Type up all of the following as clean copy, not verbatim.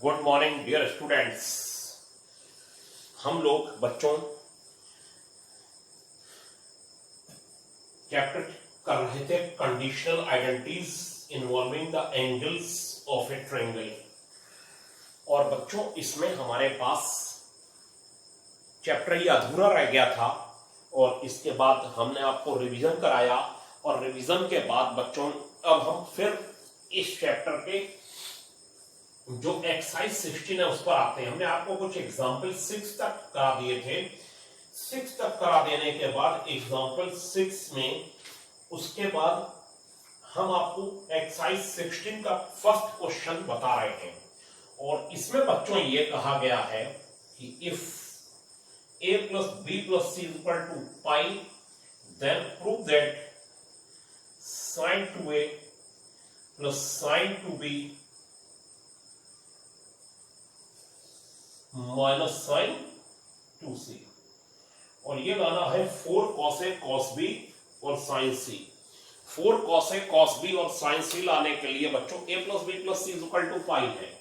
Good morning dear students. हम लोग बच्चों चैप्टर कर रहे थे conditional identities involving the angles of A triangle. और बच्चों इसमें हमारे पास चैप्टर ये अधूरा रह गया था और इसके बाद हमने आपको रिवीजन कराया और रिवीजन के बाद बच्चों अब हम फिर इस चैप्टर के जो एक्सरसाइज 16 है उस पर आते हैं। हमने आपको कुछ एग्जाम्पल 6 तक करा दिए थे। 6 तक करा देने के बाद एग्जाम्पल 6 में उसके बाद हम आपको एक्सरसाइज 16 का फर्स्ट क्वेश्चन बता रहे हैं और इसमें बच्चों ये कहा गया है कि if a plus b plus c is equal to pi then prove that sin 2a plus sin 2b minus sine 2c और ये लाना है 4 cos a cos b और sin c। 4 cos a cos b और sin c लाने के लिए बच्चों a plus b plus c is equal to पाई है।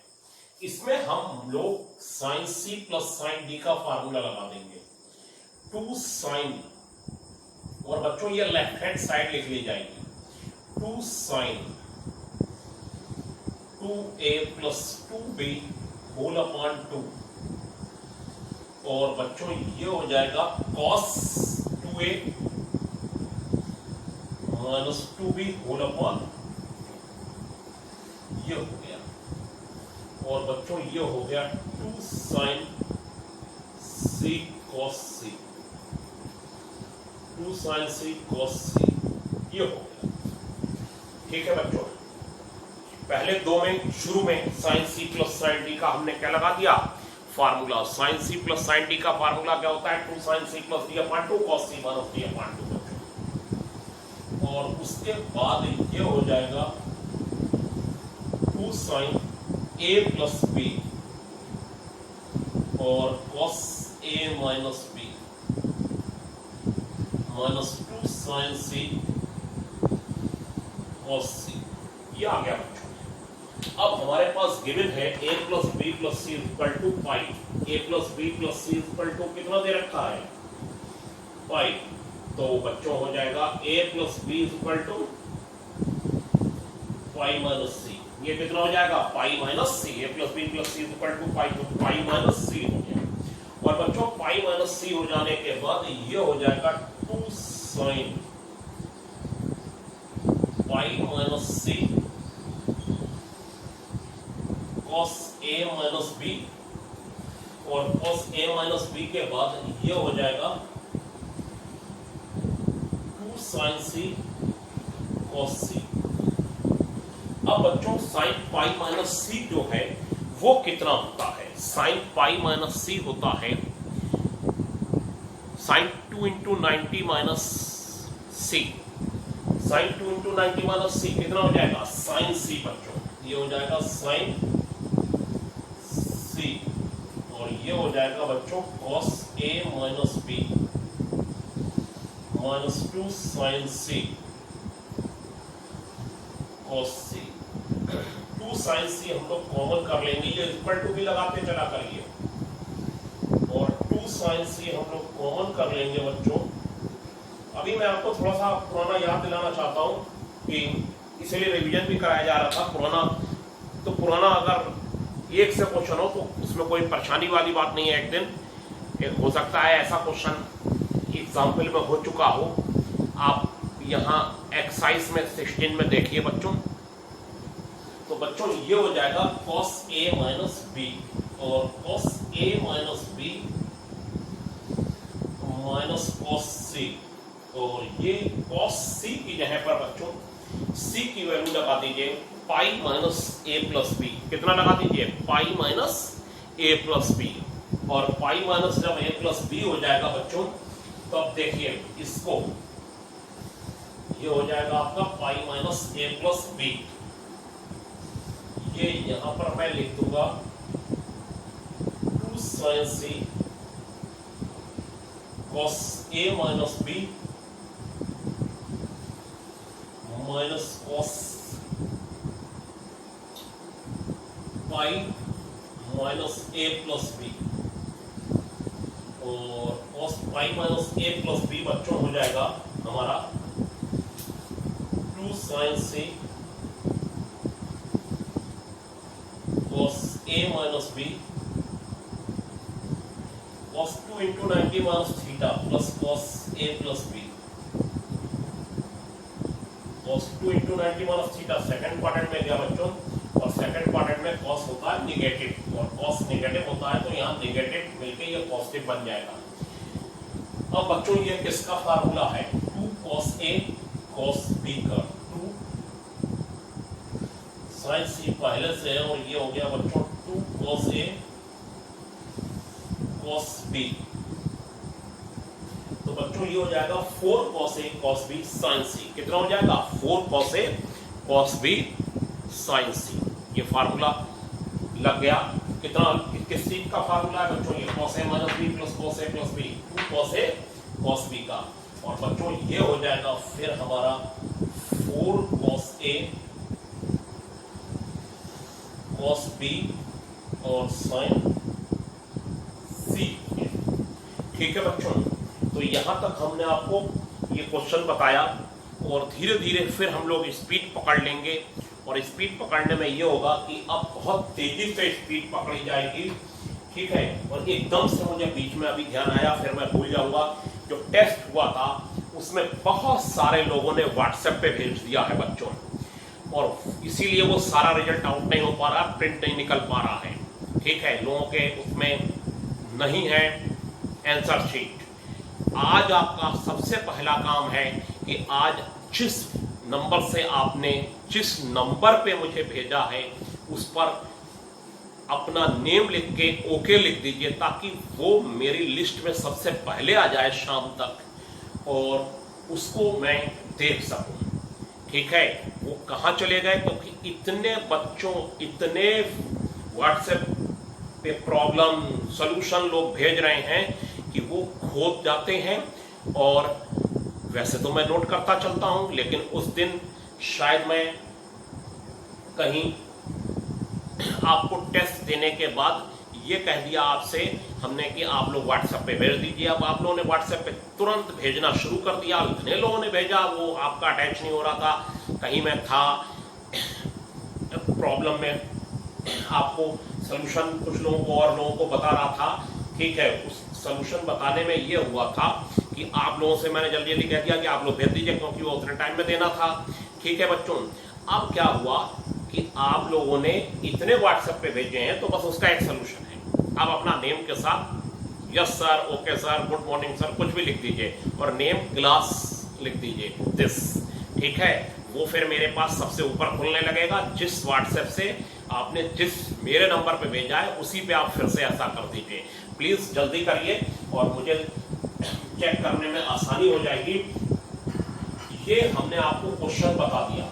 इसमें हम लोग sin c plus sin d का फार्मूला लगा देंगे 2 sin और बच्चों ये लेफ्ट हैंड साइड लिख ली जाएगी 2 sin 2a plus 2b whole upon 2 और बच्चों ये हो जाएगा cos 2a minus 2b whole upon ये हो गया और बच्चों ये हो गया 2 sin c cos c 2 sin c cos c ये हो गया। ठीक है बच्चों, पहले दो में शुरू में sin c plus sin d का हमने क्या लगा दिया formula. sin c plus sin d का फार्मूला क्या होता है 2 sin c plus d upon 2 cos c minus d upon 2 और उसके बाद ये हो जाएगा 2 sin a प्लस b और cos a minus b minus 2 sin c cos c ये आ गया बच्चों। अब हमारे पास गिवन है a plus B plus C equal to pi. a plus B plus C equal to कितना दे रखा है पाई, तो बच्चों हो जाएगा a plus B equal to pi minus C. ये कितना हो जाएगा pi minus C. a plus B plus C equal to pi, तो पाई माइनस सी हो जाएगा और बच्चों पाई माइनस सी हो जाने के बाद ये हो जाएगा 2 sin pi minus C cos a minus b और cos a माइनस b के बाद ये हो जाएगा 2 sin c cos c। अब बच्चों sin पाई माइनस c जो है वो कितना होता है। sin पाई माइनस c होता है sin 2 into 90 minus c। sin 2 into 90 minus c कितना हो जाएगा sin c बच्चों, ये हो जाएगा sin c और ये हो जाएगा बच्चों cos a minus b minus 2 sin c cos c। 2 sin c हम लोग कॉमन कर लेंगे, ये इक्वल टू भी लगाते चला करिए और 2 sin c हम लोग कॉमन कर लेंगे बच्चों। अभी मैं आपको थोड़ा सा पुराना याद दिलाना चाहता हूं कि इसीलिए रिवीजन भी कराया जा रहा था पुराना। तो पुराना अगर एक से क्वेश्चन हो तो उसमें कोई परेशानी वाली बात नहीं है। एक दिन हो सकता है ऐसा क्वेश्चन एग्जाम्पल में हो चुका हो। आप यहाँ एक्सरसाइज में 16 में देखिए बच्चों, तो बच्चों ये हो जाएगा cos a माइनस b और cos a minus b minus cos c और ये cos c की जगह पर बच्चों c की वैल्यू लगा दीजिए पाई माइनस ए प्लस बी। कितना लगा दीजिए पाई माइनस ए प्लस बी और पाई माइनस जब ए प्लस बी हो जाएगा बच्चों तो अब देखिए इसको ये हो जाएगा आपका पाई माइनस ए प्लस बी। ये यहां पर मैं लिख दूंगा 2 sin c cos a minus b minus cos pi minus A plus B, और cos pi minus A plus B बच्चों हो जाएगा हमारा 2 sine C cos A minus B cos 2 into 90 minus theta plus cos A plus B, cos 2 into 90 minus theta second quadrant में गया बच्चों, और second quadrant में कॉस होता है निगेटिव, और कॉस निगेटिव होता है तो यहाँ निगेटिव मिलके ये पॉजिटिव बन जाएगा। अब बच्चों ये किसका फार्मूला है, 2 कॉस ए कॉस बी का, 2 साइन सी पहले से है, और ये हो गया बच्चों 2 कॉस ए कॉस बी, तो बच्चों ये हो जाएगा 4 cos A cos B sign सी। कितना हो जाएगा, 4 cos A cos B sign सी। ये फार्मूला लग गया। कितना, किस चीज का फार्मूला है बच्चों, ये cos A minus B plus cos A plus B, 2 cos A cos B का, और बच्चों ये हो जाएगा फिर हमारा 4 कॉस ए कॉस बी और साइन सी। ठीक है बच्चों, तो यहां तक हमने आपको ये क्वेश्चन बताया, और धीरे धीरे फिर हम लोग स्पीड पकड़ लेंगे, और स्पीड पकड़ने में ये होगा कि अब बहुत तेजी से स्पीड पकड़ी जाएगी। ठीक है, और एकदम से मुझे बीच में अभी ध्यान आया, फिर मैं भूल जाऊंगा, जो टेस्ट हुआ था उसमें बहुत सारे लोगों ने व्हाट्सएप पे भेज दिया है बच्चों, और इसीलिए वो सारा रिजल्ट आउट नहीं हो पा रहा, प्रिंट नहीं निकल पा रहा है। ठीक है, लोगों के उसमें नहीं है आंसर शीट। आज आपका सबसे पहला काम है कि आज जिस नंबर से आपने जिस नंबर पे मुझे भेजा है उस पर अपना नेम लिख के ओके लिख दीजिए, ताकि वो मेरी लिस्ट में सबसे पहले आ जाए शाम तक, और उसको मैं देख सकूं। ठीक है, वो कहाँ चले गए, क्योंकि इतने बच्चों, इतने व्हाट्सएप पे प्रॉब्लम सॉल्यूशन लोग भेज रहे हैं कि वो खोद जाते हैं। और वैसे तो मैं नोट करता चलता हूं, लेकिन उस दिन शायद मैं कहीं आपको टेस्ट देने के बाद ये कह दिया आपसे हमने कि आप लोग व्हाट्सएप पे भेज दीजिए। अब आप लोगों ने व्हाट्सएप पे तुरंत भेजना शुरू कर दिया, इतने लोगों ने भेजा, वो आपका अटैच नहीं हो रहा था, कहीं मैं था प्रॉब्लम में, आपको सलूशन कुछ लोगों को और लोगों को बता रहा था। ठीक है, उस सलूशन बताने में ये हुआ था कि आप लोगों से मैंने जल्दी जल्दी कह दिया कि आप लोग भेज दीजिए, क्योंकि वो उतने टाइम में देना था। ठीक है बच्चों, अब क्या हुआ कि आप लोगों ने इतने व्हाट्सएप पे भेजे हैं, तो बस उसका एक सलूशन है। आप अपना नेम के साथ yes sir, okay sir, good morning sir, कुछ भी लिख दीजिए, और नेम क्लास लिख दीजिए दिस। ठीक है, वो फिर मेरे पास सबसे ऊपर खुलने लगेगा। जिस व्हाट्सएप से आपने जिस मेरे नंबर पे भेजा है उसी पे आप फिर से ऐसा कर दीजिए। प्लीज जल्दी करिए और मुझे चेक करने में आसानी हो जाएगी। ये हमने आपको क्वेश्चन बता दिया।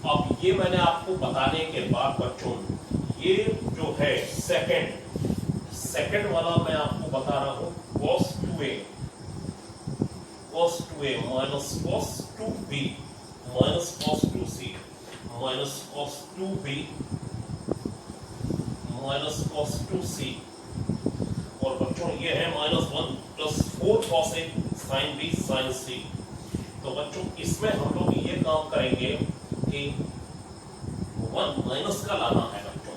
अब ये मैंने आपको बताने के बाद बच्चों, ये जो है सेकंड वाला मैं आपको बता रहा हूं, cos 2a minus cos 2b minus cos 2c minus cos 2b minus cos 2c, और बच्चों ये है -1 plus 4 cos a sin b sin c। तो बच्चों इसमें हम लोग ये काम करेंगे कि 1 माइनस का लाना है बच्चों,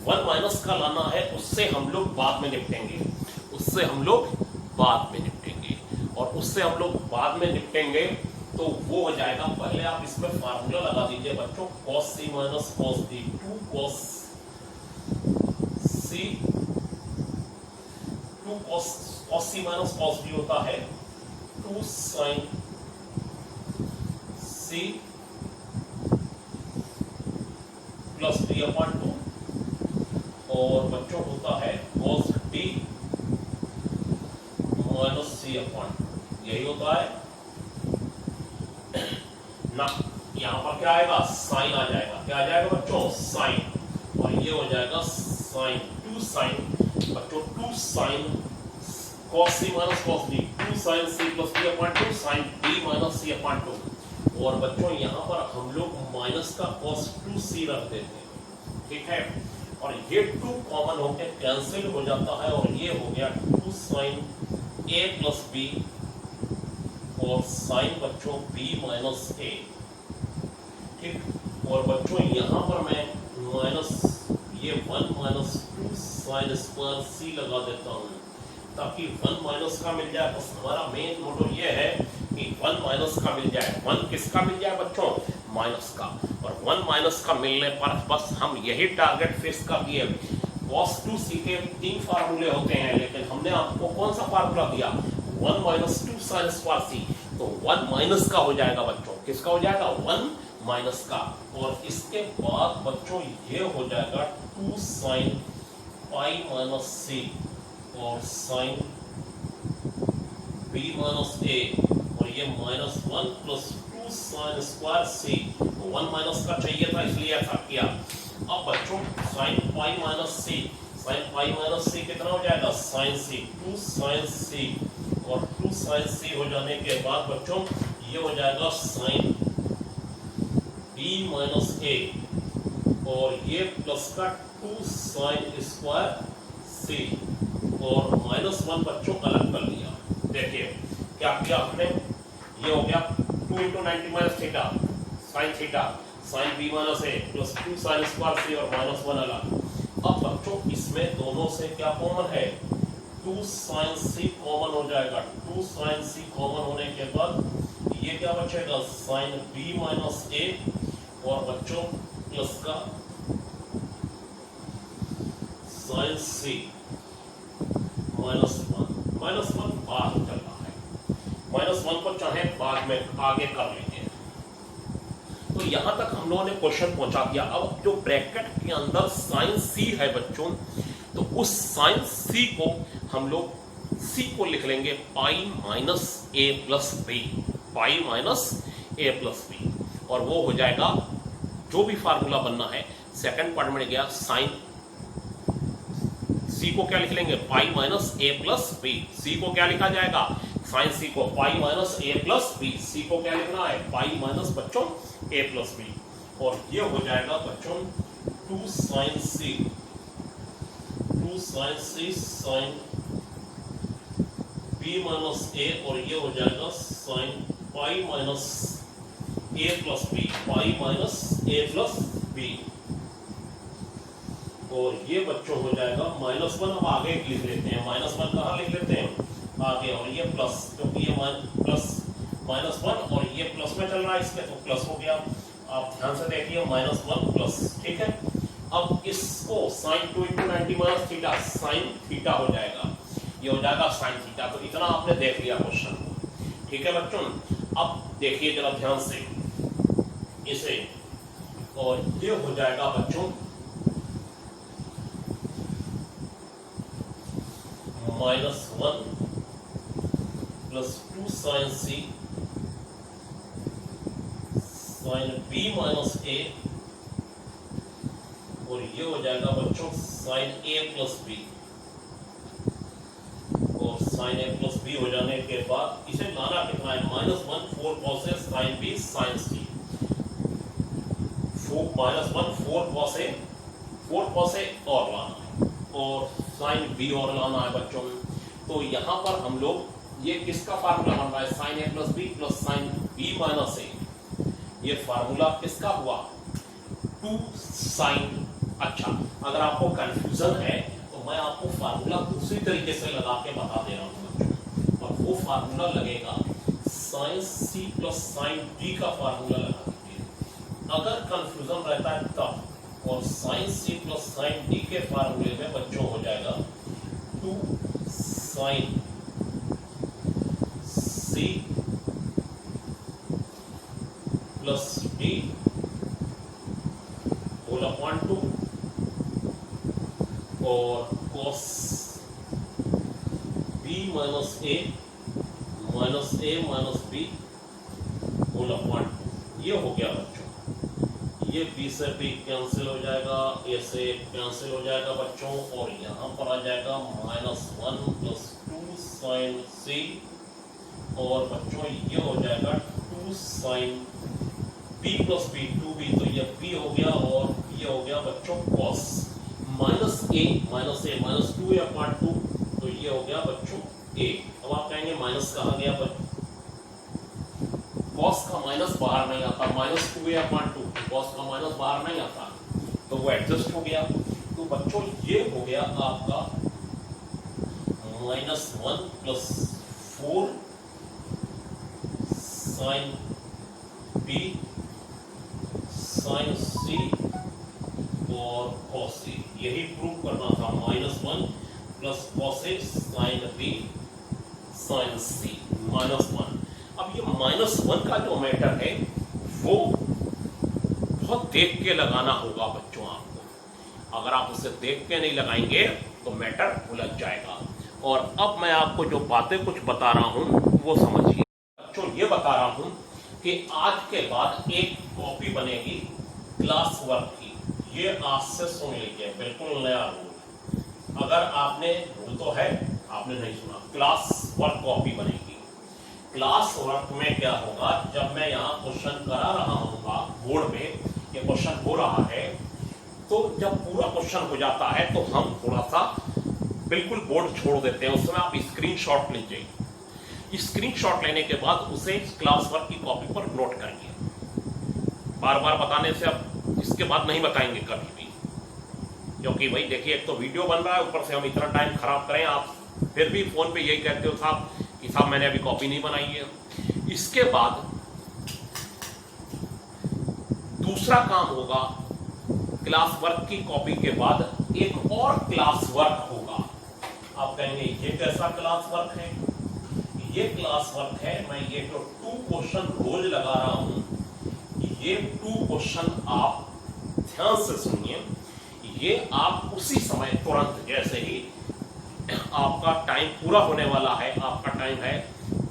1 माइनस का लाना है, उससे हम लोग बाद में निपटेंगे, और उससे हम लोग बाद में निपटेंगे। तो वो हो जाएगा, पहले आप इसमें फार्मूला लगा दीजिए बच्चों, cos c minus cos b, 2 cos c minus cos b होता है 2 sin c प्लस b/2, और बच्चों होता है cos d माइनस c/2, यही होता है ना। यहां पर क्या आएगा, साइन आ जाएगा, क्या आ जाएगा बच्चों, साइन, और ये हो जाएगा साइन 2 sin बच्चों 2 sin cos c minus cos b, 2 sin c plus b/2 sin b minus c/2, और बच्चों यहां पर हम लोग माइनस का cos 2c रख देते हैं। ठीक है, और ये 2 कॉमन होकर कैंसिल हो जाता है और ये हो गया 2 साइन a प्लस बी और साइन बच्चों b माइनस a। ठीक, और बच्चों यहाँ पर मैं माइनस ये 1 माइनस 2 साइन स्क्वायर c लगा देता हूँ ताकि 1 माइनस का मिल जाए। बस हमारा मेन मोटो ये है कि 1 माइनस का मिल जाए। 1 किसका मिल जाए बच्चों? माइनस का। और 1 माइनस का मिलने पर बस हम यही टारगेट फिक्स कर दिए। cos 2c के 3 फार्मूले होते हैं, लेकिन हमने आपको कौन सा फार्मूला दिया? 1 माइनस 2 साइन स्क्वायर c। तो 1 माइनस का हो जाएगा बच्चों। किसका हो जाएगा? 1 माइनस का। और इसके बाद बच्चों ये हो जाएगा 2 साइन पाई माइनस c और साइन b माइनस a और ये minus 1 plus 2 sine square c। 1 minus का चाहिए था इसलिए ऐसा किया। अब बच्चों sign pi minus c, sign pi minus c कितना हो जाएगा? साइन c, 2 साइन c और 2 साइन c हो जाने के बाद बच्चों ये हो जाएगा साइन b माइनस a और ये प्लस का 2 साइन स्क्वायर c और माइनस 1 बच्चों अलग कर लिया। देखिए क्या किया हमने, ये हो गया 2 × 90 minus theta sine theta sine b minus a plus 2 sine square c और माइनस 1 अलग। अब बच्चों इसमें दोनों से क्या कॉमन है? 2 साइन c कॉमन हो जाएगा। 2 साइन c कॉमन होने के बाद ये क्या बचेगा? साइन b माइनस a और बच्चों प्लस का साइन c माइनस 1। माइनस 1 बाद चल रहा है, माइनस 1 को चाहे बाद में आगे कर लेंगे। तो यहां तक हम लोगों ने क्वेश्चन पहुंचा दिया। अब जो ब्रैकेट के अंदर साइन c है बच्चों, तो उस साइन c को हम लोग c को लिख लेंगे pi minus a plus B, pi minus a plus B. और वो हो जाएगा जो भी फार्मूला बनना है। सेकंड पार्ट में गया साइन c को क्या लिख लेंगे? Pi minus a plus B. c को क्या लिखा जाएगा? साइन c को pi minus a plus B. c को क्या लिखना है? पाई माइनस बच्चों a प्लस बी। और ये हो जाएगा बच्चों 2 sine c, 2 sine c sine b minus a और ये हो जाएगा sine pi minus a plus B, pi minus a plus B. और ये बच्चों हो जाएगा माइनस 1। अब आगे लिख लेते हैं, माइनस 1 कहाँ लिख लेते हैं? आगे। और ये प्लस, क्योंकि ये प्लस माइनस 1 और ये प्लस में चल रहा है इसमें, तो प्लस हो गया। आप ध्यान से देखिए माइनस 1 प्लस। ठीक है, अब इसको sine 2 × 90 minus theta sine theta हो जाएगा। ये हो जाएगा साइन थीटा। तो इतना आपने देख लिया क्वेश्चन को। ठीक है बच्चों, अब देखिए जरा ध्यान से इसे, और ये हो जाएगा बच्चों minus 1 plus 2 sine c sine b minus a और ये हो जाएगा बच्चों साइन a प्लस b। और साइन a प्लस b हो जाने के बाद इसे लाना कितना है? Minus 1 4 cos a sine b sine c। Minus 1 4 cos a और लाना है और साइन b और लाना है बच्चों। तो यहाँ पर हम लोग ये किसका फार्मूला बन रहा है? Sine a plus B plus sine b minus a। ये फार्मूला किसका हुआ? 2 साइन। अच्छा, अगर आपको कंफ्यूजन है तो मैं आपको फार्मूला दूसरी तरीके से लगा के बता दे रहा हूँ बच्चों। और वो फार्मूला लगेगा sine c plus sine d का फार्मूला लगा दीजिए अगर कंफ्यूजन रहता है तब। और sine c plus sine d के फार्मूले में बच्चों हो जाएगा 2 sine c plus d whole upon 2 और cos b minus a minus b whole upon 2। ये हो गया बच्चों। ये b से b कैंसिल हो जाएगा, a से कैंसिल हो जाएगा बच्चों। और यहाँ पर आ जाएगा माइनस 1 प्लस 2 साइन c और बच्चों ये हो जाएगा 2 sign b plus b 2b। तो ये b हो गया और ये हो गया बच्चों cos माइनस ए माइनस 2a/2, तो ये हो गया बच्चों ए। अब आप कहेंगे माइनस कहाँ गया बच्चों, कॉस का माइनस बाहर नहीं आता, माइनस 2a/2, कॉस का माइनस बाहर नहीं आता, तो वो एडजस्ट हो गया। तो बच्चों ये हो गया आपका -1 + 4 sin B sin C और cos C, यही प्रूव करना था। -1 + cos A sin B sin C -1। अब ये -1 का जो मैटर है वो बहुत देख के लगाना होगा बच्चों आपको। अगर आप उसे देख के नहीं लगाएंगे तो मैटर उलझ जाएगा। और अब मैं आपको जो बातें कुछ बता रहा हूं वो समझिए बच्चों। ये बता रहा हूं कि आज के बाद एक कॉपी बनेगी क्लास वर्क की। ये आज से सुन लीजिए, बिल्कुल नया रूल। अगर आपने, रूल तो है, आपने नहीं सुना, क्लास वर्क कॉपी बनेगी। क्लास वर्क में क्या होगा, जब मैं यहाँ क्वेश्चन करा रहा हूँगा बोर्ड पे, ये क्वेश्चन हो रहा है, तो जब पूरा क्वेश्चन हो जाता है तो हम थोड़ा सा बिल्कुल बोर्ड छोड़ देते हैं। उस समय आप स्क्रीनशॉट लीजिए। स्क्रीनशॉट लेने के बाद उसे क्लास वर्क की कॉपी पर नोट करिए। बार बार बताने से अब इसके बाद नहीं बताएंगे कभी भी, क्योंकि भाई देखिए, एक तो वीडियो बन रहा है, ऊपर से हम इतना टाइम खराब करें, आप फिर भी फोन पे यही कहते हो साहब कि साहब मैंने अभी कॉपी नहीं बनाई है। इसके बाद दूसरा काम होगा, क्लास वर्क की कॉपी के बाद एक और क्लास वर्क होगा। आप कहेंगे ये कैसा क्लास वर्क है? ये क्लास वर्क है, मैं ये जो 2 क्वेश्चन रोज लगा रहा हूं, ये 2 क्वेश्चन आप ध्यान से सुनिए। ये आप उसी समय तुरंत, जैसे ही आपका टाइम पूरा होने वाला है, आपका टाइम है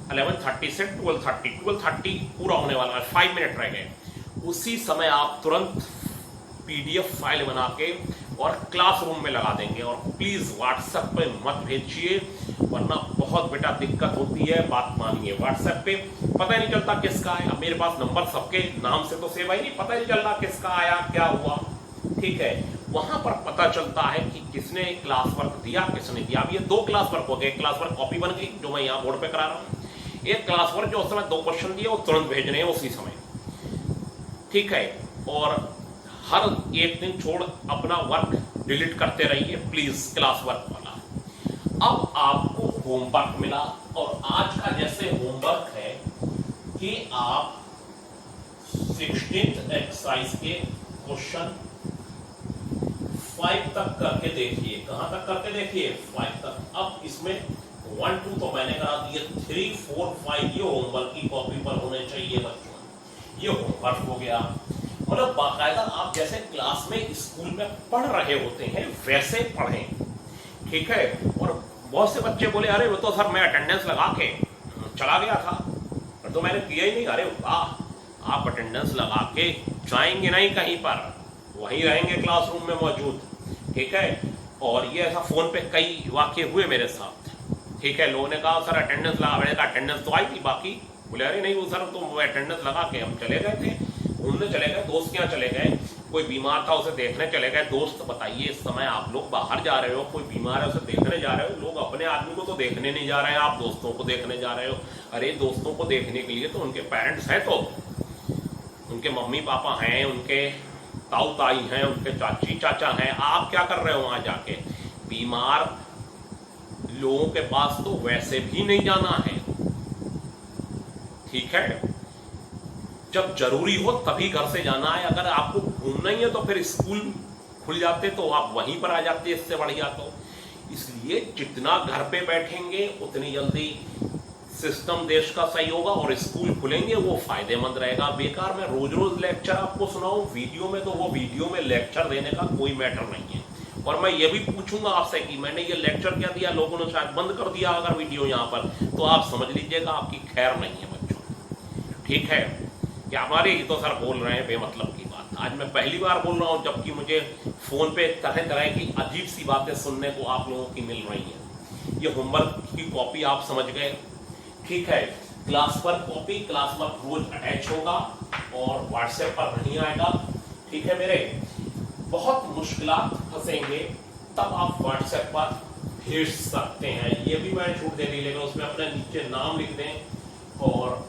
11:30 से 12:30 पूरा होने वाला है, 5 मिनट रह गए, उसी समय आप तुरंत PDF फाइल बना के और क्लासरूम में लगा देंगे। और प्लीज व्हाट्सएप पे मत भेजिए, वरना बहुत बेटा दिक्कत होती है। बात मानिए, व्हाट्सएप पे पता ही नहीं चलता किसका आया। मेरे पास नंबर सबके नाम से तो सेव ही नहीं, पता ही नहीं चल रहा किसका आया, क्या हुआ। ठीक है, वहां पर पता चलता है कि किसने क्लास वर्क दिया, किसने दिया। अब ये 2 क्लास वर्क हो गए। क्लास वर्क कॉपी बन गई जो मैं यहाँ बोर्ड पे करा रहा हूँ, एक क्लास वर्क जो उस समय 2 क्वेश्चन दिए वो तुरंत भेजने हैं उसी समय। ठीक है, और हर एक दिन छोड़ अपना वर्क डिलीट करते रहिए प्लीज, क्लास वर्क वाला। अब आपको होमवर्क मिला, और आज का जैसे होमवर्क है कि आप 16th एक्सरसाइज के क्वेश्चन 5 तक करके देखिए। कहां तक करके देखिए? 5 तक। अब इसमें 1 2 तो मैंने करा दिए, 3 4 5 ये होमवर्क की कॉपी पर होने चाहिए बच्चों। ये होमवर्क हो गया, मतलब बाकायदा आप जैसे क्लास में स्कूल में पढ़ रहे होते हैं वैसे पढ़ें। ठीक है, और बहुत से बच्चे बोले अरे वो तो सर मैं अटेंडेंस लगा के चला गया था, तो मैंने किया ही नहीं। अरे वाह, आप अटेंडेंस लगा के जाएंगे नहीं कहीं पर, वहीं रहेंगे क्लासरूम में मौजूद। ठीक है, और ये ऐसा फोन पे कई वाक्य हुए मेरे साथ। ठीक है, लोगों ने कहा सर अटेंडेंस लगा, मैंने कहा अटेंडेंस तो आई थी, बाकी बोले अरे नहीं वो सर तो अटेंडेंस लगा के हम चले गए थे, घूमने चले गए, दोस्त क्या चले गए, कोई बीमार था उसे देखने चले गए। दोस्त बताइए, इस समय आप लोग बाहर जा रहे हो, कोई बीमार है उसे देखने जा रहे हो, लोग अपने आदमी को तो देखने नहीं जा रहे हैं, आप दोस्तों को देखने जा रहे हो। अरे दोस्तों को देखने के लिए तो उनके पेरेंट्स हैं, तो उनके मम्मी पापा हैं, उनके ताऊ ताई हैं, उनके चाची चाचा हैं। आप क्या कर रहे हो वहां जाके? बीमार लोगों के पास तो वैसे भी नहीं जाना है। ठीक है, जब जरूरी हो तभी घर से जाना है। अगर आपको घूमना ही है तो फिर स्कूल खुल जाते तो आप वहीं पर आ जाते, इससे बढ़िया। तो इसलिए जितना घर पे बैठेंगे उतनी जल्दी सिस्टम देश का सही होगा और स्कूल खुलेंगे, वो फायदेमंद रहेगा। बेकार मैं रोज रोज लेक्चर आपको सुनाऊं वीडियो में, तो वो वीडियो में लेक्चर देने का कोई मैटर नहीं है। और मैं ये भी पूछूंगा आपसे कि मैंने ये लेक्चर क्या दिया, लोगों ने शायद बंद कर दिया अगर वीडियो यहाँ पर, तो आप समझ लीजिएगा आपकी खैर नहीं है बच्चों। ठीक है, क्या हमारे ही तो सर बोल रहे हैं बेमतलब की बात। आज मैं पहली बार बोल रहा हूं, जबकि मुझे फोन पे तरह तरह की अजीब सी बातें सुनने को आप लोगों की मिल रही है। ये होमवर्क की कॉपी आप समझ गए। ठीक है, क्लास पर कॉपी, क्लास वर्क रोज अटैच होगा और व्हाट्सएप पर नहीं आएगा। ठीक है मेरे, बहुत मुश्किलात फंसेंगे तब आप व्हाट्सएप पर भेज सकते हैं। ये भी मैंने छूट दे दी, लेकिन उसमें अपने नीचे नाम लिख दें और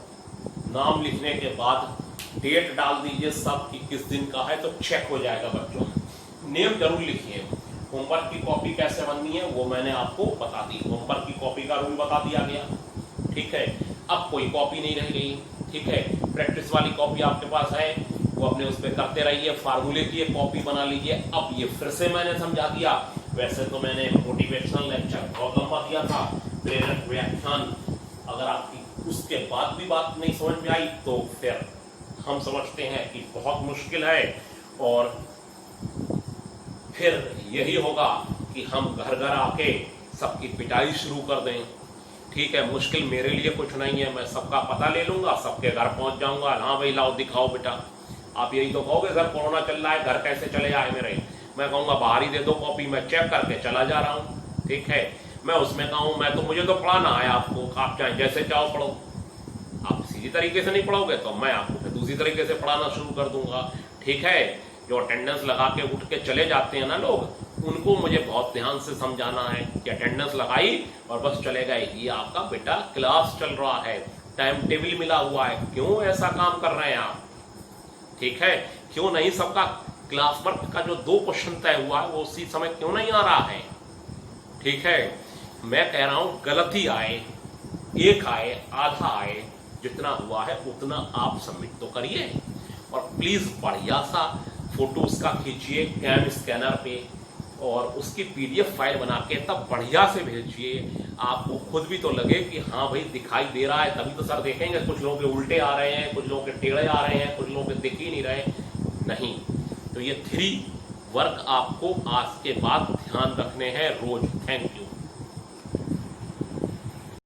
नाम लिखने के बाद डेट डाल दीजिए सब कि किस दिन का है, तो चेक हो जाएगा बच्चों। नेम जरूर लिखिए। होमवर्क की कॉपी कैसे बननी है वो मैंने आपको बता दी, होमवर्क की कॉपी का रूल बता दिया गया, ठीक है। अब कोई कॉपी नहीं रह गई, ठीक है। प्रैक्टिस वाली कॉपी आपके पास है, वो अपने उस पर करते रहिए, फार्मूले की कॉपी बना लीजिए। अब ये फिर से मैंने समझा दिया। वैसे तो मैंने मोटिवेशनल लेक्चर बहुत लंबा दिया था, प्रेरक व्याख्यान, अगर आपकी उसके बाद भी बात नहीं समझ में आई तो फिर हम समझते हैं कि बहुत मुश्किल है, और फिर यही होगा कि हम घर घर आके सबकी पिटाई शुरू कर दें, ठीक है। मुश्किल मेरे लिए कुछ नहीं है, मैं सबका पता ले लूंगा, सबके घर पहुंच जाऊंगा, हाँ भाई लाओ दिखाओ बेटा। आप यही तो कहोगे सर कोरोना चल रहा है, घर कैसे चले आए मेरे। मैं कहूँगा बाहर ही दे दो कॉपी, मैं चेक करके चला जा रहा हूँ, ठीक है। मैं उसमें कहूँ मैं तो मुझे तो पढ़ाना है आपको, आप चाहे जैसे चाहो पढ़ो। आप सीधी तरीके से नहीं पढ़ोगे तो मैं आपको फिर दूसरी तरीके से पढ़ाना शुरू कर दूंगा, ठीक है। जो अटेंडेंस लगा के उठ के चले जाते हैं ना लोग, उनको मुझे बहुत ध्यान से समझाना है कि अटेंडेंस लगाई और बस चले गए, ये आपका बेटा क्लास चल रहा है, टाइम टेबल मिला हुआ है, क्यों ऐसा काम कर रहे हैं आप, ठीक है। क्यों नहीं सबका क्लास वर्क का जो 2 क्वेश्चन तय हुआ है वो उसी समय क्यों नहीं आ रहा है, ठीक है। मैं कह रहा हूं गलती आए, 1 आए, आधा आए, जितना हुआ है उतना आप सबमिट तो करिए, और प्लीज बढ़िया सा फोटो उसका खींचिए कैम स्कैनर पे, और उसकी पीडीएफ फाइल बना के तब बढ़िया से भेजिए। आपको खुद भी तो लगे कि हाँ भाई दिखाई दे रहा है, तभी तो सर देखेंगे। कुछ लोगों के उल्टे आ रहे हैं, कुछ लोगों के टेढ़े आ रहे हैं, कुछ लोगों के दिख ही नहीं रहे, नहीं। तो ये 3 वर्क आपको आज के बाद ध्यान रखने हैं रोज। Thank you.